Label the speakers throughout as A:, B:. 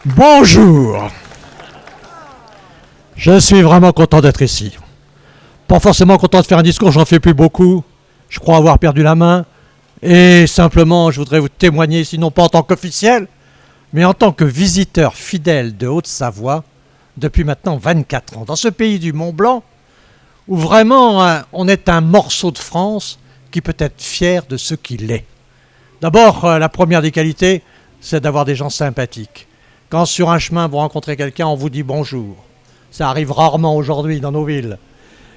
A: Bonjour. Je suis vraiment content d'être ici. Pas forcément content de faire un discours, j'en fais plus beaucoup. Je crois avoir perdu la main. Et simplement, je voudrais vous témoigner, sinon pas en tant qu'officiel, mais en tant que visiteur fidèle de Haute-Savoie, depuis maintenant 24 ans, dans ce pays du Mont-Blanc, où vraiment on est un morceau de France qui peut être fier de ce qu'il est. D'abord, la première des qualités, c'est d'avoir des gens sympathiques. Quand sur un chemin vous rencontrez quelqu'un, on vous dit bonjour. Ça arrive rarement aujourd'hui dans nos villes.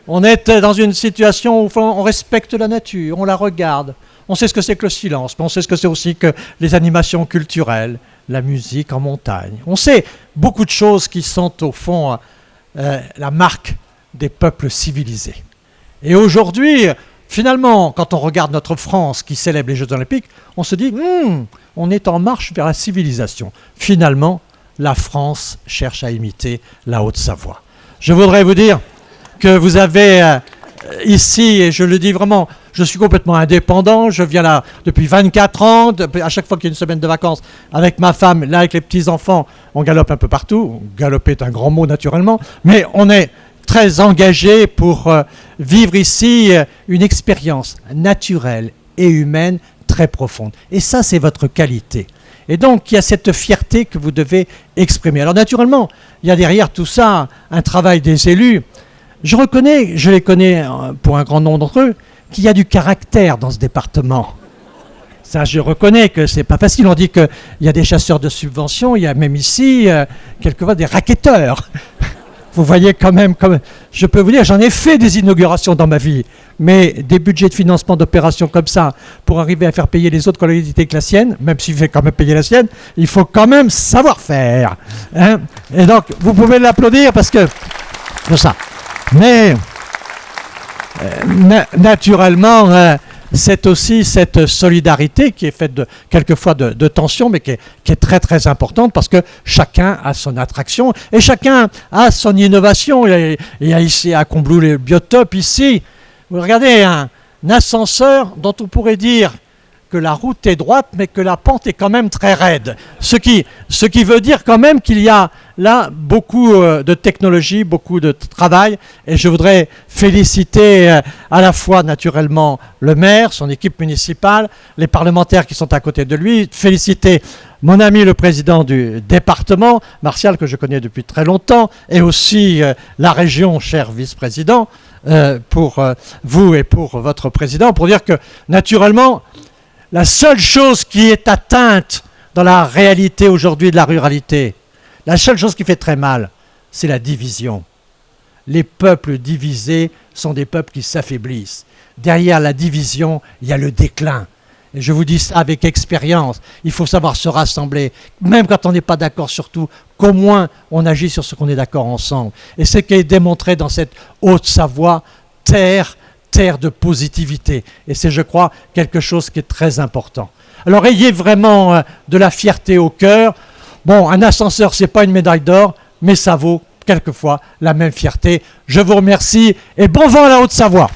A: On est dans une situation où on respecte la nature, on la regarde. On sait ce que c'est que le silence, mais on sait ce que c'est aussi que les animations culturelles, la musique en montagne. On sait beaucoup de choses qui sont au fond la marque des peuples civilisés. Et aujourd'hui, finalement, quand on regarde notre France qui célèbre les Jeux Olympiques, on se dit on est en marche vers la civilisation. Finalement, la France cherche à imiter la Haute-Savoie. Je voudrais vous dire que vous avez ici, et je le dis vraiment, je suis complètement indépendant, je viens là depuis 24 ans, à chaque fois qu'il y a une semaine de vacances, avec ma femme, là avec les petits-enfants, on galope un peu partout. Galoper est un grand mot naturellement, mais on est très engagé pour vivre ici une expérience naturelle et humaine très profonde. Et ça, c'est votre qualité. Et donc, il y a cette fierté que vous devez exprimer. Alors naturellement, il y a derrière tout ça un travail des élus. Je les connais pour un grand nombre d'entre eux, qu'il y a du caractère dans ce département. Ça, je reconnais que c'est pas facile. On dit qu'il y a des chasseurs de subventions, il y a même ici, quelquefois, des racketteurs. Vous voyez quand même, je peux vous dire, j'en ai fait des inaugurations dans ma vie, mais des budgets de financement d'opérations comme ça, pour arriver à faire payer les autres collectivités que la sienne, même s'il fait quand même payer la sienne, il faut quand même savoir faire. Hein. Et donc, vous pouvez l'applaudir parce que... C'est ça. Mais, naturellement... c'est aussi cette solidarité qui est faite quelquefois de tension, mais qui est très très importante parce que chacun a son attraction et chacun a son innovation. Il y a ici à Combloux les biotopes, ici, vous regardez un ascenseur dont on pourrait dire que la route est droite, mais que la pente est quand même très raide. Ce qui veut dire quand même qu'il y a là beaucoup de technologie, beaucoup de travail. Et je voudrais féliciter à la fois naturellement le maire, son équipe municipale, les parlementaires qui sont à côté de lui, féliciter mon ami le président du département, Martial, que je connais depuis très longtemps, et aussi la région, cher vice-président, pour vous et pour votre président, pour dire que naturellement, la seule chose qui est atteinte dans la réalité aujourd'hui de la ruralité, la seule chose qui fait très mal, c'est la division. Les peuples divisés sont des peuples qui s'affaiblissent. Derrière la division, il y a le déclin. Et je vous dis ça avec expérience. Il faut savoir se rassembler, même quand on n'est pas d'accord sur tout, qu'au moins on agit sur ce qu'on est d'accord ensemble. Et c'est ce qui est démontré dans cette Haute-Savoie, terre de positivité. Et c'est, je crois, quelque chose qui est très important. Alors, ayez vraiment de la fierté au cœur. Bon, un ascenseur, c'est pas une médaille d'or, mais ça vaut quelquefois la même fierté. Je vous remercie et bon vent à la Haute-Savoie.